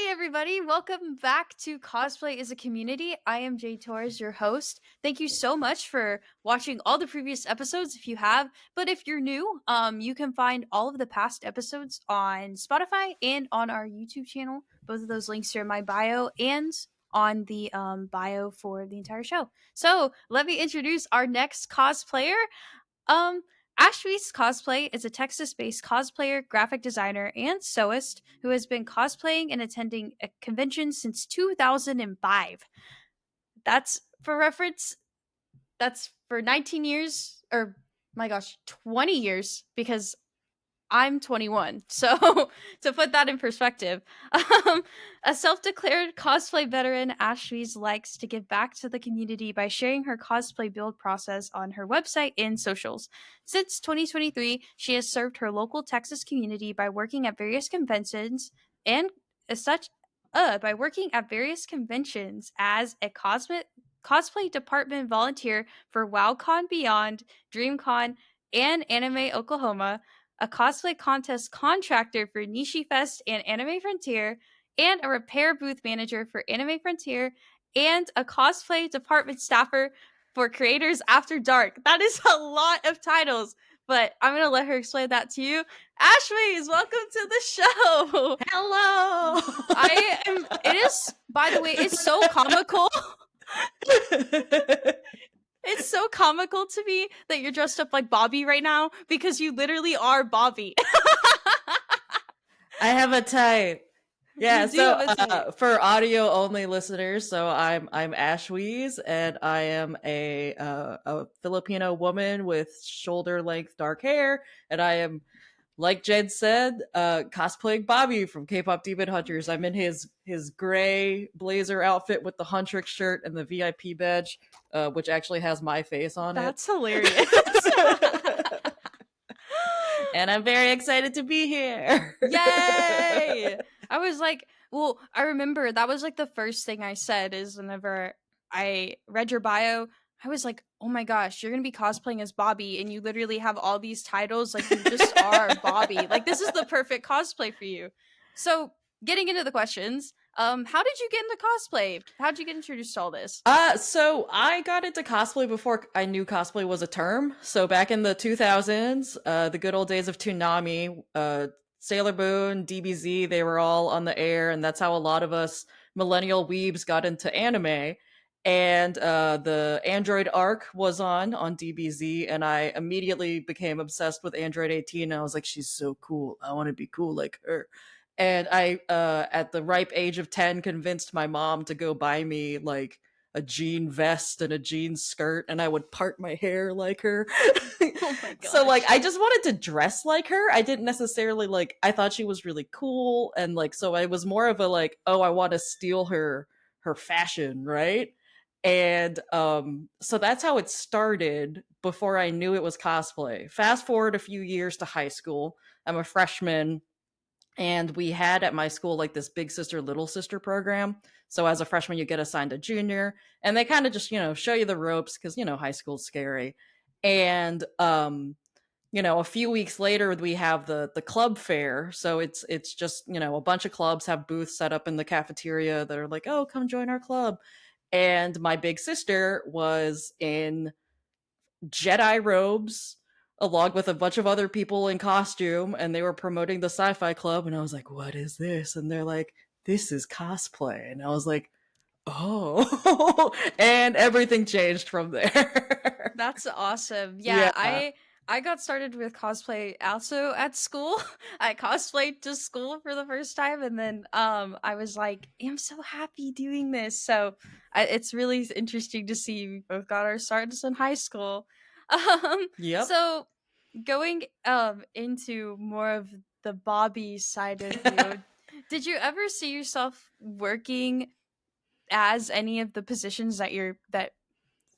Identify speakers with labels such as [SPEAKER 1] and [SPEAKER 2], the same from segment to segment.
[SPEAKER 1] Hey everybody, welcome back to Cosplay is a Community. I am Jay Torres, your host. Thank you so much for watching all the previous episodes if you have. But if you're new, you can find all of the past episodes on Spotify and on our YouTube channel. Both of those links are in my bio and on the bio for the entire show. So let me introduce our next cosplayer. Um, Ashweez Cosplay is a Texas-based cosplayer, graphic designer, and sewist who has been cosplaying and attending a convention since 2005. That's for reference. That's for 19 years, or my gosh, 20 years, because I'm 21. So to put that in perspective, um, a self-declared cosplay veteran, Ashweez likes to give back to the community by sharing her cosplay build process on her website and socials. Since 2023, she has served her local Texas community by working at various conventions and as such by working at various conventions as a cosplay department volunteer for WowCon Beyond, DreamCon, and Anime Oklahoma, a cosplay contest contractor for Nishi Fest and Anime Frontier, and a repair booth manager for Anime Frontier, and a cosplay department staffer for Creators After Dark. That is a lot of titles, but I'm going to let her explain that to you. Ashweez, welcome to the show.
[SPEAKER 2] Hello.
[SPEAKER 1] It is, by the way, it's so comical. It's so comical to me that you're dressed up like Bobby right now because you literally are Bobby.
[SPEAKER 2] I have a type. Yeah,
[SPEAKER 1] You do
[SPEAKER 2] so
[SPEAKER 1] have a type.
[SPEAKER 2] for audio only listeners, so I'm Ashweez, and I am a Filipino woman with shoulder length dark hair, and I am, like Jed said, cosplaying Bobby from K-pop Demon Hunters. I'm in his gray blazer outfit with the Huntrix shirt and the VIP badge, which actually has my face on
[SPEAKER 1] That's hilarious.
[SPEAKER 2] it. And I'm very excited to be here.
[SPEAKER 1] Yay! I was like, well, I remember that was like the first thing I said is whenever I read your bio, I was like, oh my gosh, you're gonna be cosplaying as Bobby, and you literally have all these titles. Like, you just are Bobby. Like, this is the perfect cosplay for you. So, getting into the questions, how did you get into cosplay? How did you get introduced to all this?
[SPEAKER 2] So I got into cosplay before I knew cosplay was a term. So back in the 2000s, the good old days of Toonami, Sailor Moon, DBZ, they were all on the air, and that's how a lot of us millennial weebs got into anime. And the Android Arc was on DBZ, and I immediately became obsessed with Android 18. And I was like, she's so cool. I want to be cool like her. And I, at the ripe age of 10, convinced my mom to go buy me like a jean vest and a jean skirt, and I would part my hair like her.
[SPEAKER 1] Oh my gosh.
[SPEAKER 2] So like I just wanted to dress like her. I didn't necessarily like, I thought she was really cool, and like so I was more of a like, oh, I want to steal her fashion, right? And so that's how it started before I knew it was cosplay. Fast forward a few years to high school. I'm a freshman, and we had at my school like this big sister little sister program. So as a freshman you get assigned a junior, and they kind of just show you the ropes because high school's scary. And a few weeks later we have the club fair. So it's just a bunch of clubs have booths set up in the cafeteria that are like, oh, come join our club. And my big sister was in Jedi robes along with a bunch of other people in costume, and they were promoting the sci-fi club, and I was like, what is this? And they're like, this is cosplay. And I was like, oh. And everything changed from there.
[SPEAKER 1] That's awesome.
[SPEAKER 2] Yeah.
[SPEAKER 1] Yeah, I got started with cosplay also at school. I cosplayed to school for the first time, and then I was like, I'm so happy doing this. So it's really interesting to see we both got our starts in high school.
[SPEAKER 2] Yep.
[SPEAKER 1] So going into more of the Bobby side of you, did you ever see yourself working as any of the positions that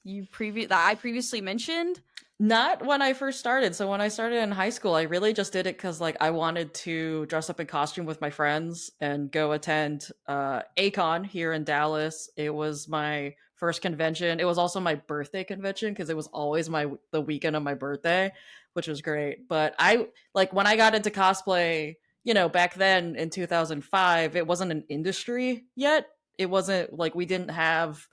[SPEAKER 1] I previously mentioned?
[SPEAKER 2] Not when I first started. So when I started in high school, I really just did it because like I wanted to dress up in costume with my friends and go attend Acon here in Dallas. It was my first convention. It was also my birthday convention because it was always the weekend of my birthday, which was great. But I like when I got into cosplay, back then in 2005, it wasn't an industry yet. It wasn't like we didn't have,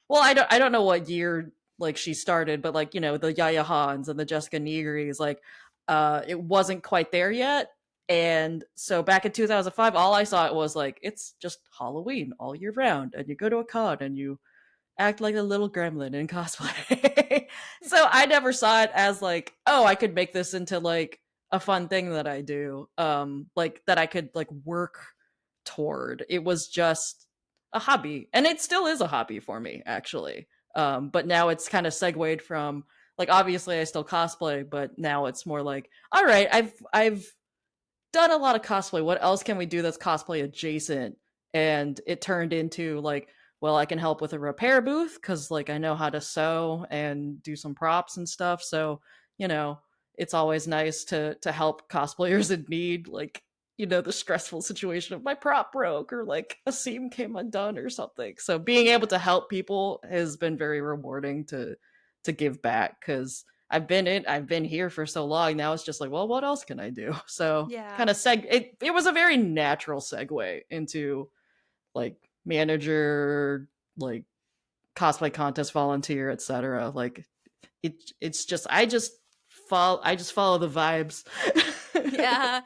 [SPEAKER 2] well, I don't know what year like she started, but like, the Yaya Hans and the Jessica Negris, like it wasn't quite there yet. And so back in 2005, all I saw it was like it's just Halloween all year round, and you go to a con and you act like a little gremlin in cosplay. So I never saw it as like, oh, I could make this into like a fun thing that I do, like that I could like work toward. It was just a hobby, and it still is a hobby for me, actually. But now it's kind of segued from like, obviously I still cosplay, but now it's more like, all right, I've done a lot of cosplay. What else can we do that's cosplay adjacent? And it turned into like, well, I can help with a repair booth because like I know how to sew and do some props and stuff. So, you know, it's always nice to help cosplayers in need, like, the stressful situation of my prop broke or like a seam came undone or something. So being able to help people has been very rewarding to give back, because I've been here for so long now. It's just like, well, what else can I do? So kind
[SPEAKER 1] Yeah.
[SPEAKER 2] of it was a very natural segue into like manager, like cosplay contest volunteer, etc. Like it's just I just follow the vibes.
[SPEAKER 1] Yeah.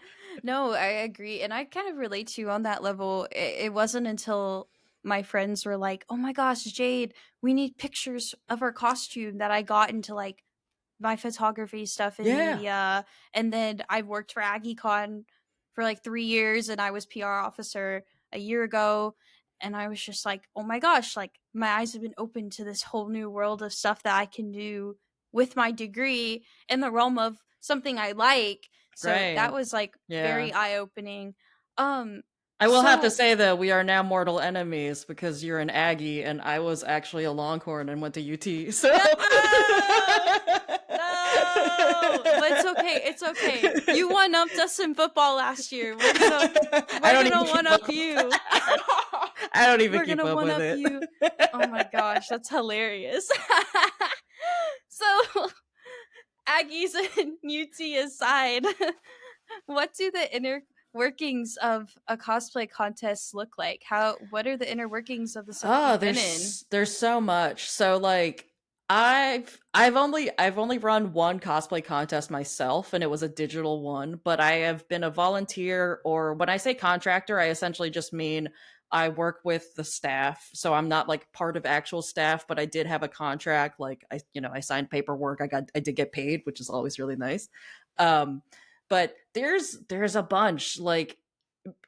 [SPEAKER 1] No, I agree. And I kind of relate to you on that level. It wasn't until my friends were like, "Oh my gosh, Jade, we need pictures of our costume," that I got into like my photography stuff in
[SPEAKER 2] Yeah.
[SPEAKER 1] media. And then I've worked for AggieCon for like 3 years, and I was PR officer a year ago. And I was just like, oh my gosh, like my eyes have been opened to this whole new world of stuff that I can do with my degree in the realm of something I like. So that
[SPEAKER 2] Right.
[SPEAKER 1] was like
[SPEAKER 2] Yeah.
[SPEAKER 1] very eye opening. Um,
[SPEAKER 2] I will have to
[SPEAKER 1] so
[SPEAKER 2] say though, we are now mortal enemies because you're an Aggie and I was actually a Longhorn and went to UT. So
[SPEAKER 1] no, no, but it's okay. It's okay. You one upped us in football last year.
[SPEAKER 2] I
[SPEAKER 1] We're
[SPEAKER 2] don't
[SPEAKER 1] gonna
[SPEAKER 2] even
[SPEAKER 1] one
[SPEAKER 2] keep
[SPEAKER 1] up
[SPEAKER 2] up.
[SPEAKER 1] you.
[SPEAKER 2] I don't even
[SPEAKER 1] We're
[SPEAKER 2] keep
[SPEAKER 1] gonna
[SPEAKER 2] up
[SPEAKER 1] one
[SPEAKER 2] with
[SPEAKER 1] up
[SPEAKER 2] it.
[SPEAKER 1] you. Oh my gosh, that's hilarious. So, Aggies and UT aside, what do the inner workings of a cosplay contest look like? What are the inner workings of the stuff that
[SPEAKER 2] Oh,
[SPEAKER 1] you've been in?
[SPEAKER 2] there's so much. So like I've only run one cosplay contest myself, and it was a digital one, but I have been a volunteer, or when I say contractor, I essentially just mean I work with the staff. So I'm not like part of actual staff, but I did have a contract. Like I signed paperwork. I did get paid, which is always really nice. Um, but there's a bunch. Like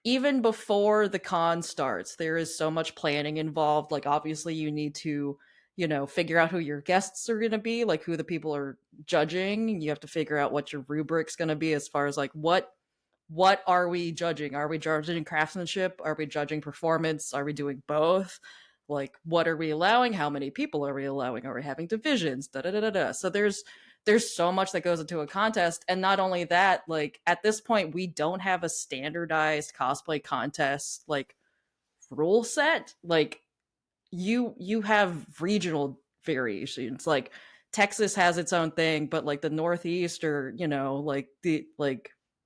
[SPEAKER 2] even before the con starts, there is so much planning involved. Like, obviously, you need to, figure out who your guests are going to be, like who the people are judging. You have to figure out what your rubric's going to be as far as like what are we judging? Are we judging craftsmanship? Are we judging performance? Are we doing both? Like, what are we allowing? How many people are we allowing? Are we having divisions? Da da da da da. So there's so much that goes into a contest, and not only that, like at this point, we don't have a standardized cosplay contest like rule set. Like you have regional variations. Like Texas has its own thing, but like the Northeast, or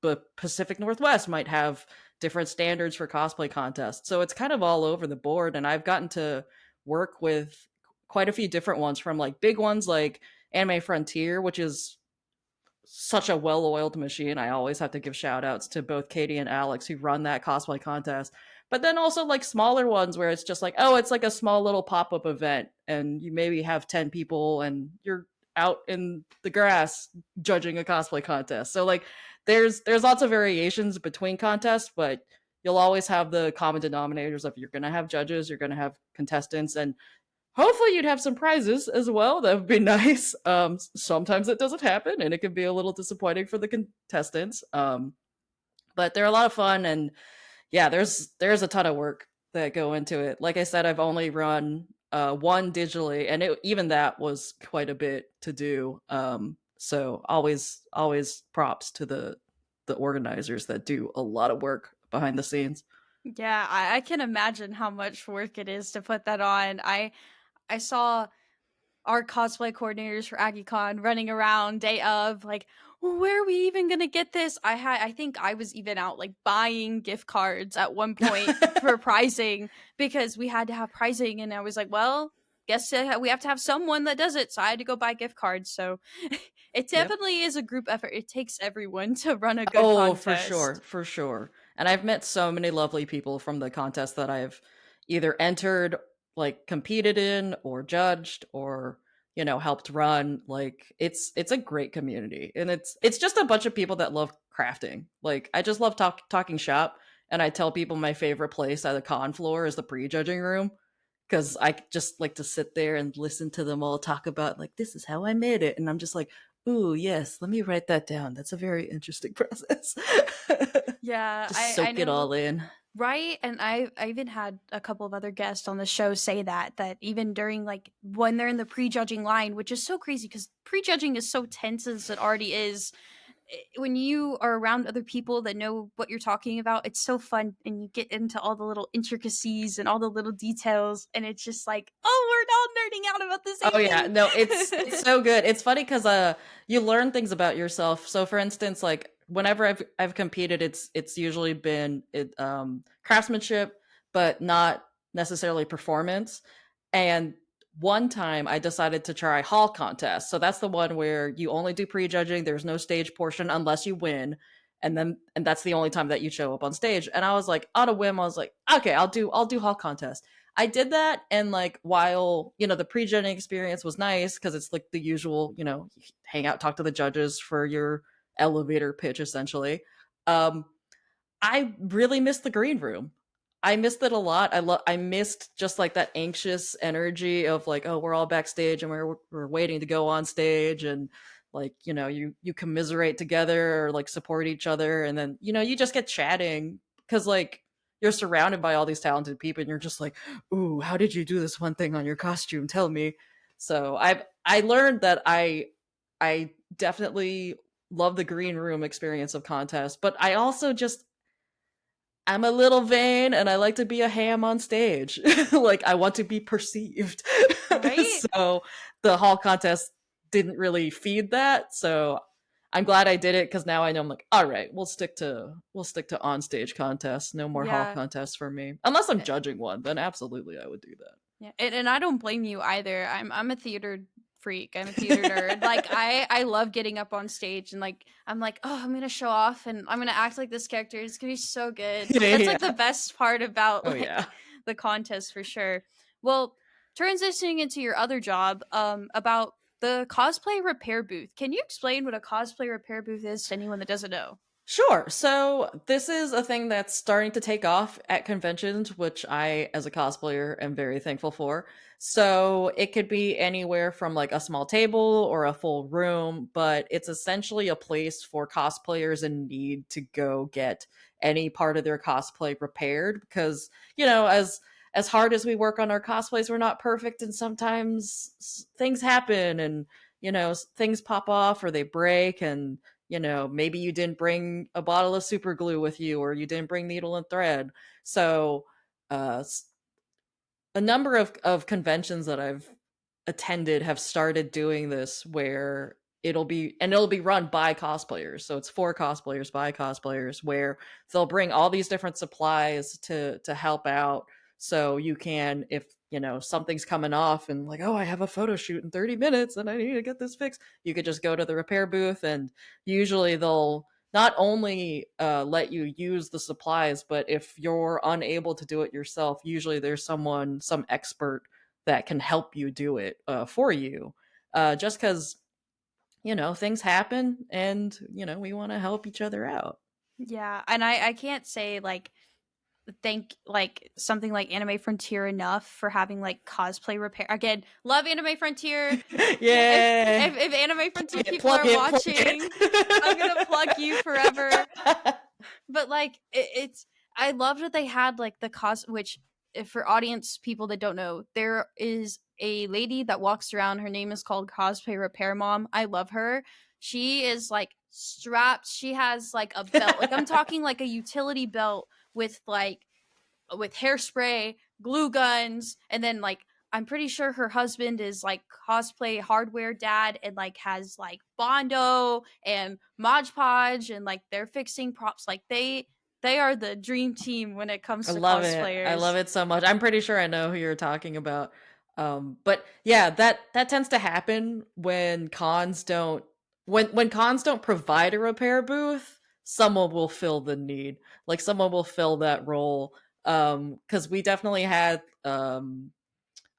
[SPEAKER 2] the Pacific Northwest might have different standards for cosplay contests. So it's kind of all over the board, and I've gotten to work with quite a few different ones, from like big ones like Anime Frontier, which is such a well-oiled machine. I always have to give shout outs to both Katie and Alex who run that cosplay contest. But then also like smaller ones where it's just like, oh, it's like a small little pop-up event and you maybe have 10 people and you're out in the grass judging a cosplay contest. So like there's lots of variations between contests, but you'll always have the common denominators of, you're going to have judges, you're going to have contestants, and hopefully you'd have some prizes as well. That would be nice. Sometimes it doesn't happen, and it can be a little disappointing for the contestants. But they're a lot of fun, and yeah, there's a ton of work that go into it. Like I said, I've only run one digitally, and even that was quite a bit to do. So always props to the organizers that do a lot of work behind the scenes.
[SPEAKER 1] Yeah, I can imagine how much work it is to put that on. I saw our cosplay coordinators for AggieCon running around day of like, well, where are we even gonna get this? I think I was even out like buying gift cards at one point for pricing because we had to have pricing, and I was like, well, guess we have to have someone that does it, so I had to go buy gift cards. So it
[SPEAKER 2] Yep.
[SPEAKER 1] definitely is a group effort. It takes everyone to run a good
[SPEAKER 2] Oh, for sure,
[SPEAKER 1] contest.
[SPEAKER 2] for sure. And I've met so many lovely people from the contest that I've either entered, like competed in, or judged, or helped run. Like it's a great community, and it's just a bunch of people that love crafting. Like I just love talking shop, and I tell people my favorite place at a con floor is the prejudging room because I just like to sit there and listen to them all talk about like this is how I made it, and I'm just like, ooh, yes, let me write that down. That's a very interesting process.
[SPEAKER 1] Yeah,
[SPEAKER 2] Just
[SPEAKER 1] I
[SPEAKER 2] soak it
[SPEAKER 1] know.
[SPEAKER 2] all in.
[SPEAKER 1] Right, and I even had a couple of other guests on the show say that even during like when they're in the prejudging line, which is so crazy because prejudging is so tense as it already is. When you are around other people that know what you're talking about, it's so fun, and you get into all the little intricacies and all the little details, and it's just like, oh, we're all nerding out about the
[SPEAKER 2] Oh
[SPEAKER 1] same
[SPEAKER 2] yeah, no, it's
[SPEAKER 1] thing.
[SPEAKER 2] so good. It's funny because you learn things about yourself. So for instance, like whenever I've competed, it's usually been craftsmanship, but not necessarily performance. And one time I decided to try hall contest. So that's the one where you only do prejudging. There's no stage portion unless you win. And that's the only time that you show up on stage. And I was like, on a whim, I was like, okay, I'll do hall contest. I did that, and like while the pre-judging experience was nice because it's like the usual, hang out, talk to the judges for your elevator pitch essentially. Um, I really missed the green room. I missed it a lot. I missed just like that anxious energy of like, oh, we're all backstage and we're waiting to go on stage, and like you commiserate together or like support each other, and then you just get chatting because like you're surrounded by all these talented people and you're just like, ooh, how did you do this one thing on your costume? Tell me. So I learned that I definitely love the green room experience of contests, but I also just I'm a little vain and I like to be a ham on stage. Like I want to be perceived.
[SPEAKER 1] Right?
[SPEAKER 2] So the hall contest didn't really feed that. So I'm glad I did it because now I know I'm like, all right, we'll stick to on stage contests. No more hall
[SPEAKER 1] Yeah.
[SPEAKER 2] contests for me. Unless I'm judging one, then
[SPEAKER 1] Yeah.
[SPEAKER 2] absolutely I would do
[SPEAKER 1] Yeah, and I don't blame you either. I'm a theater freak. I'm a theater nerd. Like
[SPEAKER 2] that.
[SPEAKER 1] I love getting up on stage and like I'm like, oh, I'm gonna show off and I'm gonna act like this character. It's gonna be so good. That's like the
[SPEAKER 2] Yeah.
[SPEAKER 1] best part about
[SPEAKER 2] Oh yeah.
[SPEAKER 1] like the contest for sure. Well, transitioning into your other job, about the cosplay repair booth. Can you explain what a cosplay repair booth is to anyone that doesn't know?
[SPEAKER 2] Sure. So this is a thing that's starting to take off at conventions, which I, as a cosplayer, am very thankful for. So it could be anywhere from like a small table or a full room, but it's essentially a place for cosplayers in need to go get any part of their cosplay repaired because, as hard as we work on our cosplays, we're not perfect and sometimes things happen and things pop off or they break, and maybe you didn't bring a bottle of super glue with you or you didn't bring needle and thread. So uh, a number of conventions that I've attended have started doing this where it'll be run by cosplayers. So it's for cosplayers by cosplayers where they'll bring all these different supplies to help out. So you can, if something's coming off and like, oh, I have a photo shoot in 30 minutes and I need to get this fixed, you could just go to the repair booth, and usually they'll not only let you use the supplies, but if you're unable to do it yourself, usually there's some expert that can help you do it for you. Just because things happen, and we want to help each other out.
[SPEAKER 1] Yeah, and I can't say like thank like something like Anime Frontier enough for having like cosplay repair. Again, love Anime Frontier.
[SPEAKER 2] Yeah,
[SPEAKER 1] If Anime Frontier
[SPEAKER 2] plug it,
[SPEAKER 1] people
[SPEAKER 2] plug
[SPEAKER 1] are
[SPEAKER 2] it, plug
[SPEAKER 1] watching, I'm gonna plug you forever.
[SPEAKER 2] it.
[SPEAKER 1] But like it's I love that they had like the cos which if for audience people that don't know, there is a lady that walks around. Her name is called Cosplay Repair Mom. I love her. She is like strapped. She has like a belt. Like I'm talking like a utility belt with hairspray, glue guns, and then like I'm pretty sure her husband is like cosplay hardware dad and like has like Bondo and Mod Podge and like they're fixing props. Like they are the dream team when it
[SPEAKER 2] I
[SPEAKER 1] comes to
[SPEAKER 2] love it. I love
[SPEAKER 1] cosplayers.
[SPEAKER 2] it so much. I'm pretty sure I know who you're talking about. But yeah, that tends to happen when cons don't when cons don't provide a repair booth, someone will fill the need. Like someone will fill that role. Cuz we definitely had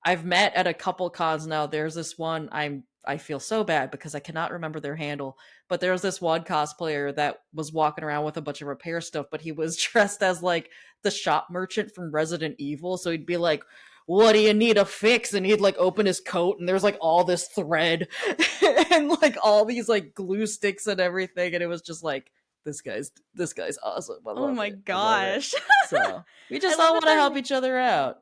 [SPEAKER 2] I've met at a couple cons now. There's this one I feel so bad because I cannot remember their handle, but there was this one cosplayer that was walking around with a bunch of repair stuff, but he was dressed as like the shop merchant from Resident Evil. So he'd be like, "What do you need to fix?" And he'd like open his coat and there's like all this thread and like all these like glue sticks and everything, and it was just like this guy's awesome. I
[SPEAKER 1] Oh
[SPEAKER 2] love
[SPEAKER 1] my
[SPEAKER 2] it. I love it.
[SPEAKER 1] gosh.
[SPEAKER 2] So we
[SPEAKER 1] I
[SPEAKER 2] just
[SPEAKER 1] love
[SPEAKER 2] all
[SPEAKER 1] that
[SPEAKER 2] want to
[SPEAKER 1] they're
[SPEAKER 2] help each other out.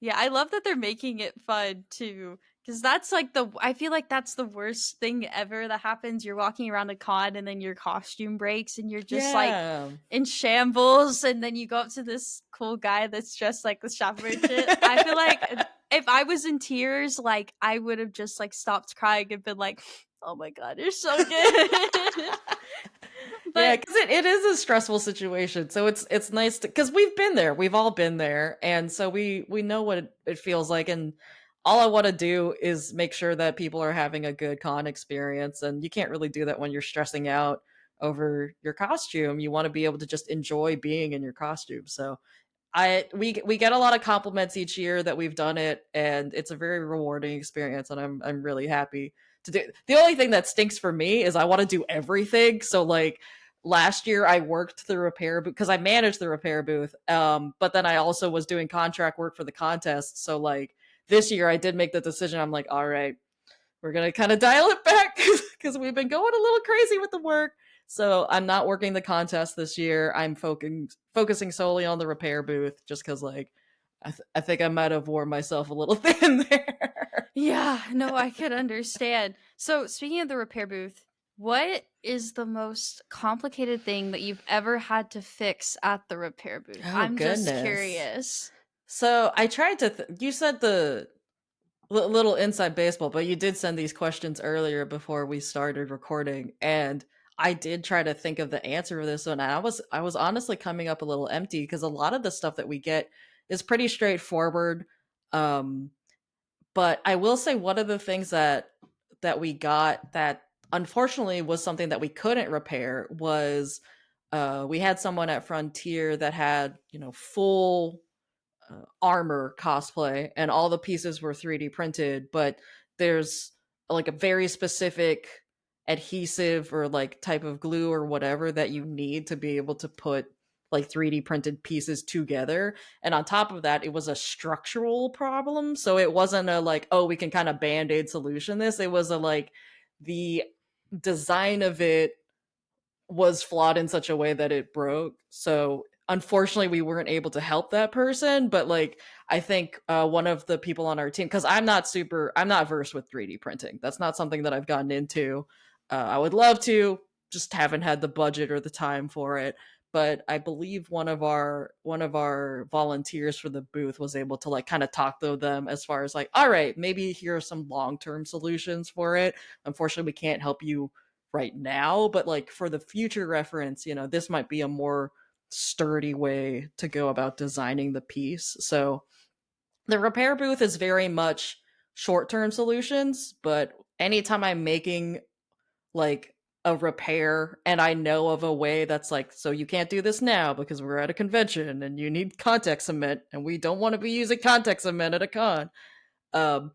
[SPEAKER 1] Yeah, I love that they're making it fun too. Cause that's like I feel like that's the worst thing ever that happens. You're walking around a con and then your costume breaks and you're just like
[SPEAKER 2] Yeah.
[SPEAKER 1] in shambles. And then you go up to this cool guy that's dressed like the shop merchant. I feel like if I was in tears, like I would have just like stopped crying and been like, oh my God, you're so good.
[SPEAKER 2] Yeah,
[SPEAKER 1] But
[SPEAKER 2] because it is a stressful situation. So it's nice to because we've been there, we've all been there, and so we know what it feels like. And all I want to do is make sure that people are having a good con experience. And you can't really do that when you're stressing out over your costume. You want to be able to just enjoy being in your costume. So we get a lot of compliments each year that we've done it, and it's a very rewarding experience, and I'm really happy to do. The only thing that stinks for me is I want to do everything. So like last year I worked the repair booth because I managed the repair booth, but then I also was doing contract work for the contest. So like this year I did make the decision. I'm like, all right, we're gonna kind of dial it back because we've been going a little crazy with the work. So I'm not working the contest this year. I'm focusing solely on the repair booth, just because like I think I might have worn myself a little thin there.
[SPEAKER 1] yeah, no, I could understand. So, speaking of the repair booth, what is the most complicated thing that you've ever had to fix at the repair booth?
[SPEAKER 2] Oh
[SPEAKER 1] I'm just
[SPEAKER 2] goodness.
[SPEAKER 1] curious.
[SPEAKER 2] So I tried to. You said the little inside baseball, but you did send these questions earlier before we started recording, and I did try to think of the answer for this one. And I was honestly coming up a little empty because a lot of the stuff that we get is pretty straightforward. Um, but I will say one of the things that we got that unfortunately was something that we couldn't repair was we had someone at Frontier that had full armor cosplay and all the pieces were 3D printed, but there's like a very specific adhesive or like type of glue or whatever that you need to be able to put like 3D printed pieces together. And on top of that, it was a structural problem. So it wasn't a like, oh, we can kind of band-aid solution this. It was a like the design of it was flawed in such a way that it broke. So unfortunately, we weren't able to help that person. But like, I think one of the people on our team, because I'm not versed with 3D printing. That's not something that I've gotten into. I would love to, just haven't had the budget or the time for it. But I believe one of our volunteers for the booth was able to like kind of talk to them as far as like, all right, maybe here are some long term solutions for it. Unfortunately, we can't help you right now, but like for the future reference, this might be a more sturdy way to go about designing the piece. So the repair booth is very much short-term solutions, but anytime I'm making like a repair and I know of a way that's like, so you can't do this now because we're at a convention and you need contact cement and we don't want to be using contact cement at a con. Um,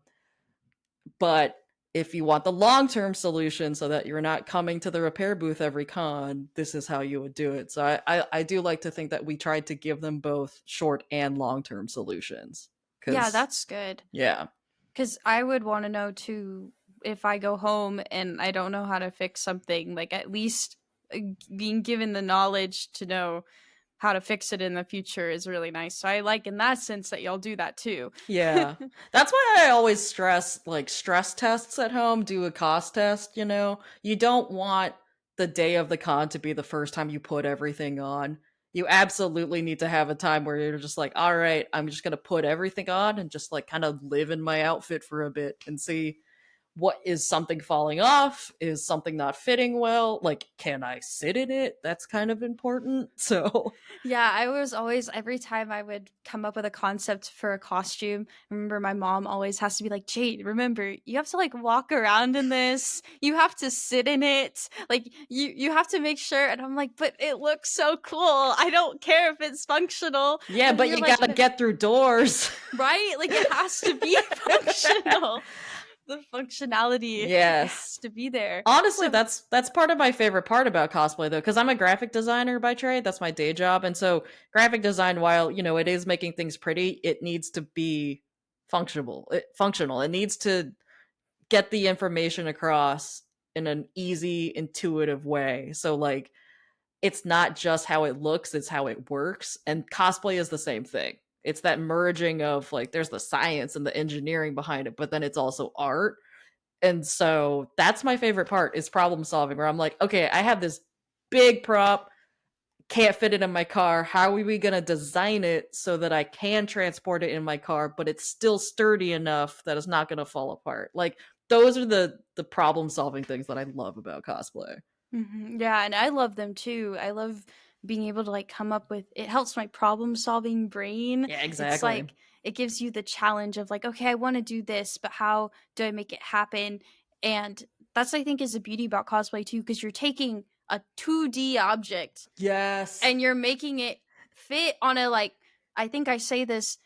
[SPEAKER 2] but if you want the long term solution so that you're not coming to the repair booth every con, this is how you would do it. So I do like to think that we tried to give them both short and long term solutions.
[SPEAKER 1] Yeah,
[SPEAKER 2] Cause
[SPEAKER 1] that's good.
[SPEAKER 2] yeah.
[SPEAKER 1] Because I would want to know too if I go home and I don't know how to fix something, like at least being given the knowledge to know how to fix it in the future is really nice. So I like in that sense that y'all do that too.
[SPEAKER 2] Yeah. That's why I always stress like stress tests at home, do a cost test. You don't want the day of the con to be the first time you put everything on. You absolutely need to have a time where you're just like, all right, I'm just going to put everything on and just like kind of live in my outfit for a bit and see what is something falling off, is something not fitting well, like can I sit in it, that's kind of important. So
[SPEAKER 1] Yeah, I was always every time I would come up with a concept for a costume, I remember my mom always has to be like, "Jade, remember, you have to like walk around in this. You have to sit in it. Like you have to make sure." And I'm like, "But it looks so cool. I don't care if it's functional."
[SPEAKER 2] yeah,
[SPEAKER 1] And
[SPEAKER 2] but
[SPEAKER 1] you're
[SPEAKER 2] you
[SPEAKER 1] like,
[SPEAKER 2] gotta get through doors.
[SPEAKER 1] right? Like it has to be functional. The functionality it
[SPEAKER 2] Yes.
[SPEAKER 1] has to be there.
[SPEAKER 2] Honestly,
[SPEAKER 1] So,
[SPEAKER 2] that's part of my favorite part about cosplay though, because I'm a graphic designer by trade. That's my day job. And so graphic design, while it is making things pretty, it needs to be functional. It needs to get the information across in an easy, intuitive way. So like it's not just how it looks, it's how it works. And cosplay is the same thing. It's that merging of like there's the science and the engineering behind it, but then it's also art. And so that's my favorite part is problem solving where I'm like, okay, I have this big prop, can't fit it in my car. How are we going to design it so that I can transport it in my car, but it's still sturdy enough that it's not going to fall apart? Like those are the problem solving things that I love about cosplay.
[SPEAKER 1] yeah, and I love them too. I love being able to like come up with it helps my problem solving brain.
[SPEAKER 2] Yeah,
[SPEAKER 1] It's
[SPEAKER 2] exactly.
[SPEAKER 1] like it gives you the challenge of like, okay, I want to do this, but how do I make it happen? And that's I think is the beauty about cosplay too, because you're taking a 2D object
[SPEAKER 2] Yes.
[SPEAKER 1] and you're making it fit on a like I think I say this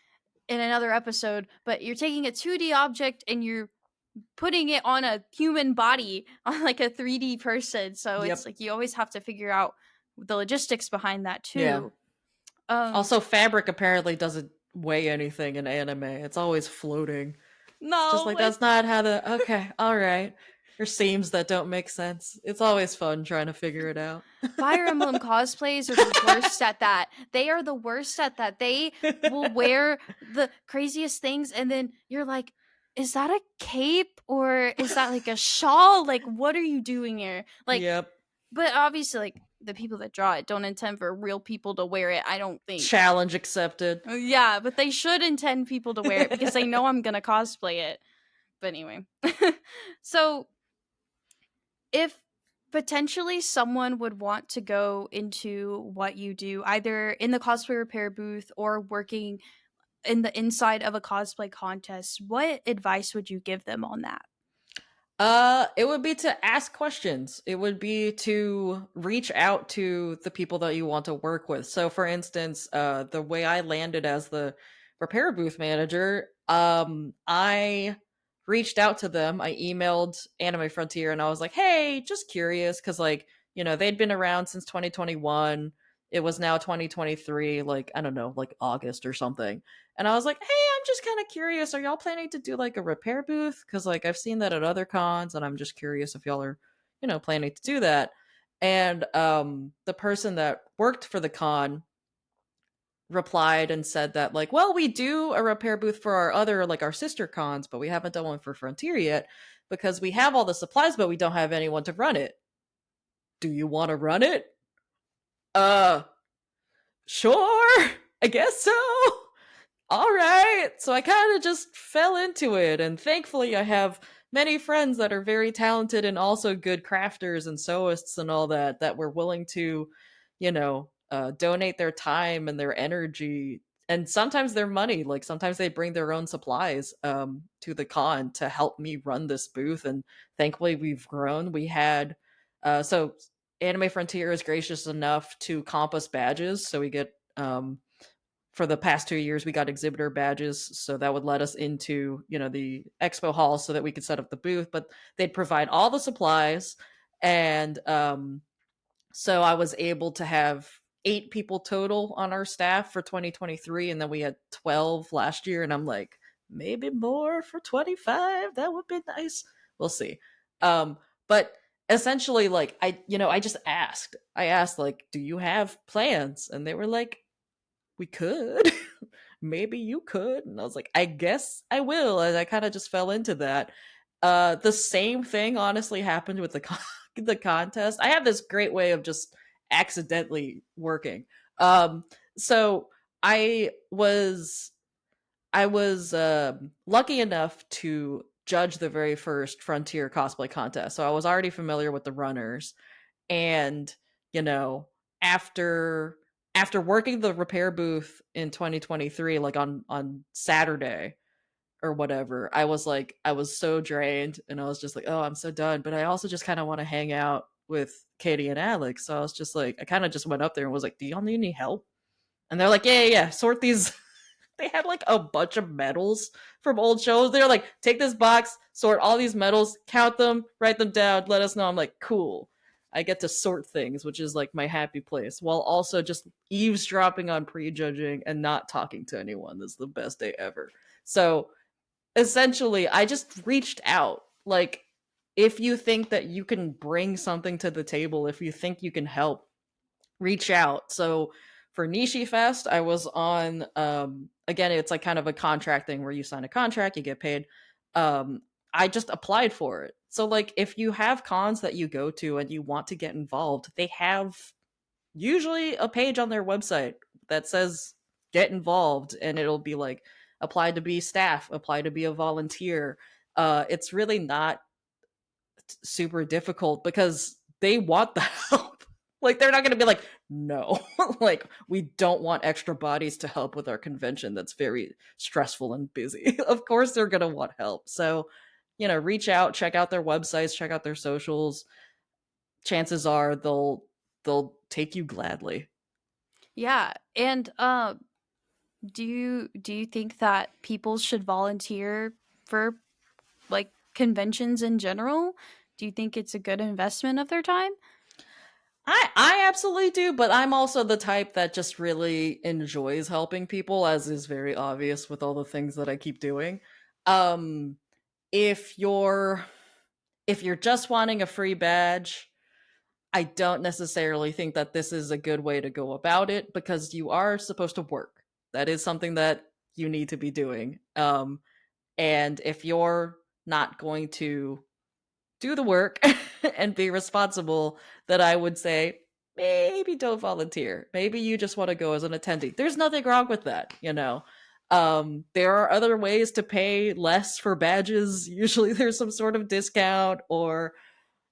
[SPEAKER 1] in another episode, but you're taking a 2D object and you're putting it on a human body on like a 3D person. So it's
[SPEAKER 2] Yep.
[SPEAKER 1] like you always have to figure out the logistics behind that
[SPEAKER 2] Yeah.
[SPEAKER 1] too. Um
[SPEAKER 2] Also, fabric apparently doesn't weigh anything in anime. It's always floating. It's just
[SPEAKER 1] no,
[SPEAKER 2] like
[SPEAKER 1] it,
[SPEAKER 2] that's not how to. Okay, all right. There's seams that don't make sense. It's always fun trying to figure it out.
[SPEAKER 1] Fire Emblem cosplays are the worst at that. They are the worst at that. They will wear the craziest things and then you're like, is that a cape or is that like a shawl? Like what are you doing here? Like
[SPEAKER 2] Yep.
[SPEAKER 1] but obviously like the people that draw it don't intend for real people to wear it, I don't think.
[SPEAKER 2] Challenge accepted.
[SPEAKER 1] Yeah, but they should intend people to wear it because they know I'm gonna cosplay it. But anyway. So if potentially someone would want to go into what you do, either in the cosplay repair booth or working in the inside of a cosplay contest, what advice would you give them on that?
[SPEAKER 2] It would be to ask questions. It would be to reach out to the people that you want to work with. So, for instance, the way I landed as the repair booth manager, I reached out to them. I emailed Anime Frontier and I was like, "Hey, just curious, because like they'd been around since 2021. It was now 2023, like I don't know, like August or something." And I was like, "Hey, I'm just kind of curious. Are y'all planning to do like a repair booth? Because like I've seen that at other cons, and I'm just curious if y'all are, planning to do that." And the person that worked for the con replied and said that like, "Well, we do a repair booth for our other like our sister cons, but we haven't done one for Frontier yet because we have all the supplies, but we don't have anyone to run it. Do you want to run it?" Uh, sure. I guess so. All right. So I kind of just fell into it. And thankfully, I have many friends that are very talented and also good crafters and sewists and all that, that were willing to, donate their time and their energy and sometimes their money. Like sometimes they bring their own supplies to the con to help me run this booth. And thankfully, we've grown. We had, so Anime Frontier is gracious enough to comp us badges. So we get, for the past 2 years we got exhibitor badges, so that would let us into the expo hall so that we could set up the booth, but they'd provide all the supplies. And so I was able to have 8 people total on our staff for 2023, and then we had 12 last year, and I'm like, maybe more for 25, that would be nice. We'll see. But essentially, like I just asked like, do you have plans? And they were like, we could. Maybe you could. And I was like, I guess I will. And I kind of just fell into that. The same thing honestly happened with the the contest. I have this great way of just accidentally working. Um, so I was lucky enough to judge the very first Frontier cosplay contest. So I was already familiar with the runners, and you know, after working the repair booth in 2023, like on Saturday or whatever, I was so drained, and I was just like, oh, I'm so done. But I also just kind of want to hang out with Katie and Alex. So I was just like, I kind of just went up there and was like, do y'all need any help? And they're like, yeah, sort these. They had like a bunch of medals from old shows. They're like, take this box, sort all these medals, count them, write them down, let us know. I'm like, cool. I get to sort things, which is like my happy place, while also just eavesdropping on prejudging and not talking to anyone. This is the best day ever. So essentially, I just reached out. Like, if you think that you can bring something to the table, if you think you can help, reach out. So for Nishi Fest, I was on again, it's like kind of a contract thing where you sign a contract, you get paid. Um I just applied for it. So like if you have cons that you go to and you want to get involved, they have usually a page on their website that says get involved, and it'll be like apply to be staff, apply to be a volunteer. It's really not super difficult because they want the help. Like they're not going to be like, no, like we don't want extra bodies to help with our convention that's very stressful and busy. Of course they're going to want help. So, reach out, check out their websites, check out their socials. Chances are they'll take you gladly.
[SPEAKER 1] Yeah, and do you think that people should volunteer for like conventions in general? Do you think it's a good investment of their time?
[SPEAKER 2] I absolutely do, but I'm also the type that just really enjoys helping people, as is very obvious with all the things that I keep doing. Um if you're just wanting a free badge, I don't necessarily think that this is a good way to go about it, because you are supposed to work. That is something that you need to be doing. And if you're not going to do the work and be responsible, that I would say maybe don't volunteer. Maybe you just want to go as an attendee. There's nothing wrong with that. There are other ways to pay less for badges. Usually there's some sort of discount, or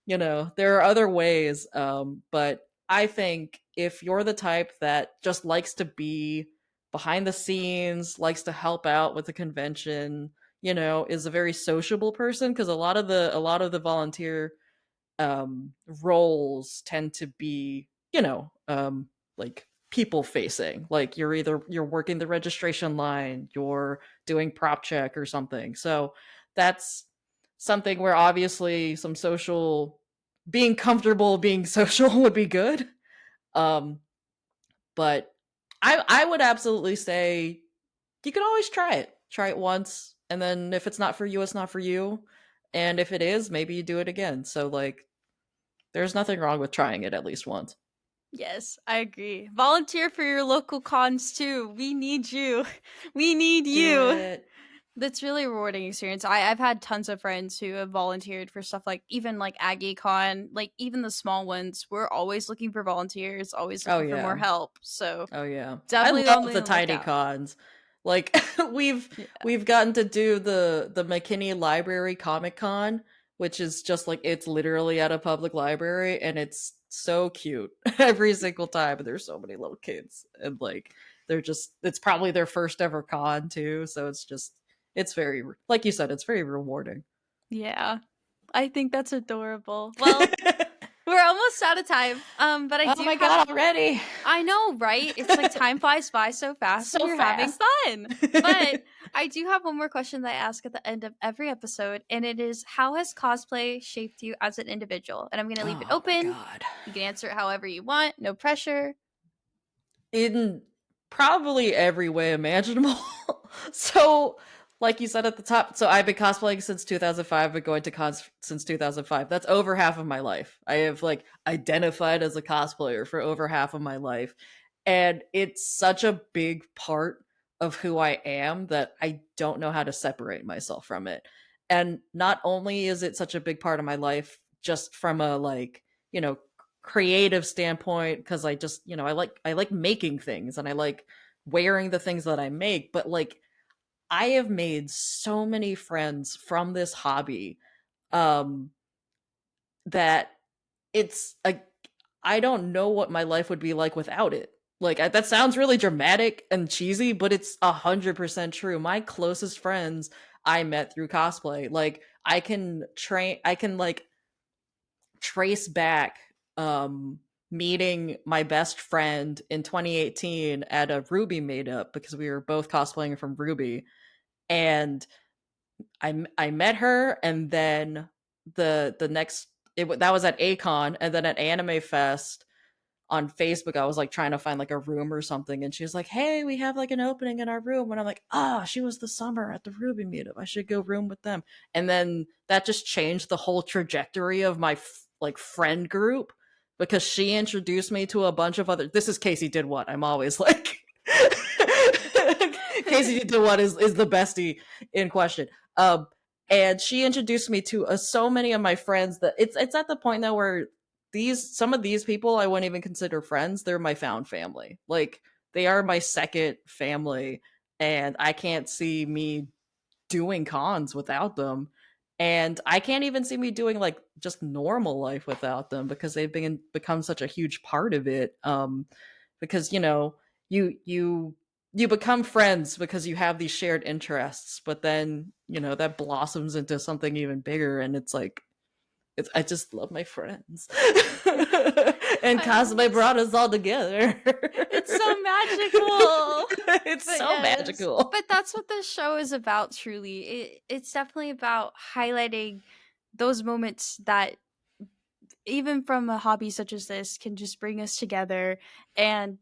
[SPEAKER 2] there are other ways. But I think if you're the type that just likes to be behind the scenes, likes to help out with the convention, is a very sociable person, because a lot of the volunteer roles tend to be, like people facing. Like you're working the registration line, you're doing prop check or something. So that's something where obviously some social, being comfortable being social would be good. Um, but I would absolutely say you can always try it. Try it once, and then if it's not for you, it's not for you. And if it is, maybe you do it again. So like there's nothing wrong with trying it at least once.
[SPEAKER 1] Yes, I agree. Volunteer for your local cons too. We need you. We need
[SPEAKER 2] Do
[SPEAKER 1] you.
[SPEAKER 2] it.
[SPEAKER 1] That's really a rewarding experience. I've had tons of friends who have volunteered for stuff like even like AggieCon, like even the small ones. We're always looking for volunteers, always
[SPEAKER 2] Oh
[SPEAKER 1] looking for more
[SPEAKER 2] yeah.
[SPEAKER 1] help. So
[SPEAKER 2] Oh yeah. I
[SPEAKER 1] definitely on
[SPEAKER 2] love the
[SPEAKER 1] the
[SPEAKER 2] tiny
[SPEAKER 1] lookout.
[SPEAKER 2] cons. Like we've
[SPEAKER 1] Yeah.
[SPEAKER 2] we've gotten to do the McKinney Library Comic Con, which is just like it's literally at a public library, and it's so cute every single time. And there's so many little kids, and like it's probably their first ever con too, so it's very, like you said, it's very rewarding.
[SPEAKER 1] Yeah. I think that's adorable. Well, we're almost out of time. But I
[SPEAKER 2] Oh
[SPEAKER 1] do
[SPEAKER 2] my
[SPEAKER 1] have
[SPEAKER 2] god, already.
[SPEAKER 1] I know, right? It's like time flies by so fast when
[SPEAKER 2] So
[SPEAKER 1] you're having
[SPEAKER 2] fast.
[SPEAKER 1] fun. But I do have one more question that I ask at the end of every episode, and it is how has cosplay shaped you as an individual? And I'm going to leave it
[SPEAKER 2] Oh my
[SPEAKER 1] open.
[SPEAKER 2] god.
[SPEAKER 1] You can answer it however you want, no pressure.
[SPEAKER 2] In probably every way imaginable. So, like you said at the top, so I've been cosplaying since 2005, been going to cons since 2005. That's over half of my life. I have like identified as a cosplayer for over half of my life. And it's such a big part of who I am that I don't know how to separate myself from it. And not only is it such a big part of my life, just from a like, you know, creative standpoint, because I just, I like making things and I like wearing the things that I make, but like I have made so many friends from this hobby, um that it's like I don't know what my life would be like without it. Like that sounds really dramatic and cheesy, but it's 100% true. My closest friends I met through cosplay. Like I can like trace back meeting my best friend in 2018 at a Ruby meetup because we were both cosplaying from Ruby, and I met her, and then the next that was at Acon, and then at Anime Fest on Facebook, I was like trying to find like a room or something, and she was like, "Hey, we have like an opening in our room," and I'm like, "Ah, she was the summer at the Ruby meetup. I should go room with them." And then that just changed the whole trajectory of my like friend group, because she introduced me to a bunch of other. This is Casey did what? I'm always like. Casey did what is the bestie in question. Um, and she introduced me to so many of my friends that it's at the point now where some of these people I wouldn't even consider friends. They're my found family. Like they are my second family, and I can't see me doing cons without them. And I can't even see me doing like just normal life without them, because they've become such a huge part of it. Because you become friends because you have these shared interests, but then that blossoms into something even bigger, and it's like I just love my friends. And cosplay brought us all together.
[SPEAKER 1] It's so magical.
[SPEAKER 2] It's
[SPEAKER 1] But
[SPEAKER 2] so
[SPEAKER 1] yes,
[SPEAKER 2] magical.
[SPEAKER 1] but that's what this show is about, truly. It's definitely about highlighting those moments that, even from a hobby such as this, can just bring us together. And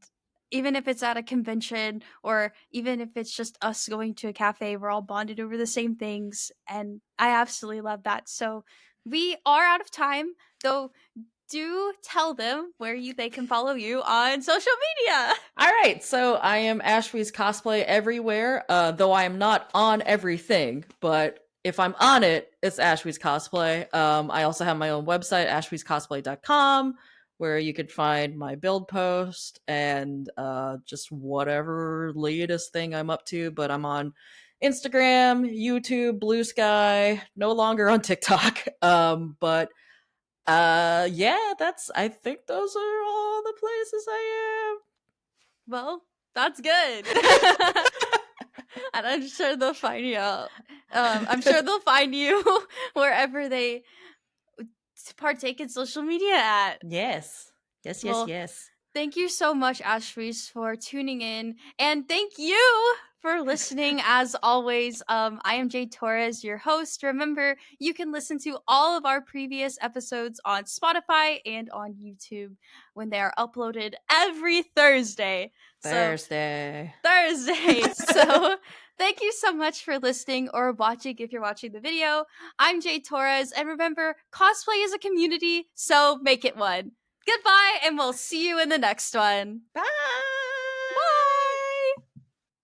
[SPEAKER 1] even if it's at a convention, or even if it's just us going to a cafe, we're all bonded over the same things. And I absolutely love that. So we are out of time, though. Do tell them where they can follow you on social media.
[SPEAKER 2] All right, so I am Ashweez Cosplay everywhere, though I am not on everything, but if I'm on it, it's Ashweez Cosplay. I also have my own website, ashweezcosplay.com, where you can find my build post and just whatever latest thing I'm up to. But I'm on Instagram, YouTube, Blue Sky, no longer on TikTok. But yeah, I think those are all the places I
[SPEAKER 1] Well, that's good. And I'm sure they'll find you out. I'm sure
[SPEAKER 2] am.
[SPEAKER 1] they'll find you wherever they partake in social media at.
[SPEAKER 2] Yes. Yes, yes,
[SPEAKER 1] Well,
[SPEAKER 2] yes.
[SPEAKER 1] thank you so much, Ashweez, for tuning in. And thank you for listening. As always, I am Jade Torres, your host. Remember, you can listen to all of our previous episodes on Spotify and on YouTube when they are uploaded every Thursday. So,
[SPEAKER 2] Thursday.
[SPEAKER 1] So, thank you so much for listening or watching if you're watching the video. I'm Jade Torres, and remember, cosplay is a community, so make it one. Goodbye, and we'll see you in the next one.
[SPEAKER 2] Bye.